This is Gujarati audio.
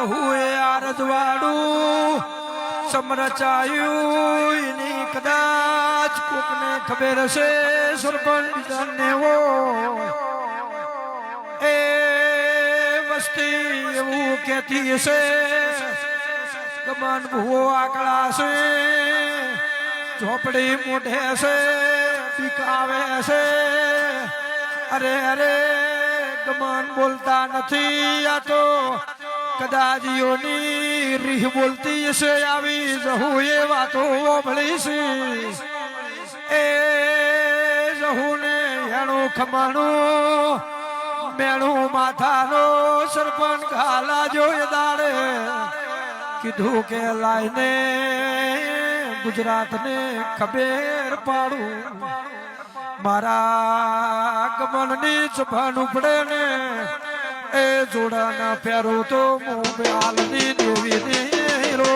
હુએ આરજવાડું સમરચાયું એની કદાચ કોકને ખબર હશે સરપંચ ને હોય એ વસ્તી એવું કહેતી હશે ગમન ભૂવો આકળા છે ઝોપડી મોઢે છે પીકાવે છે અરે અરે ગમન બોલતા નથી આ તો કદાચીઓની રીહ બોલતી હશે આવી જહુ એ વાતો ભળી છે એ જહુ ને એનું ખમાણું મેણું માથાનો સરપંચ ઘાલા જોઈ દાડે કીધું કે લાઈને ગુજરાતને ખબર પાડું મારા ગમનની જભાન ઉપડે ને એ જોડાના પહેરો તો મુંબઈ હાલની દેવીની રો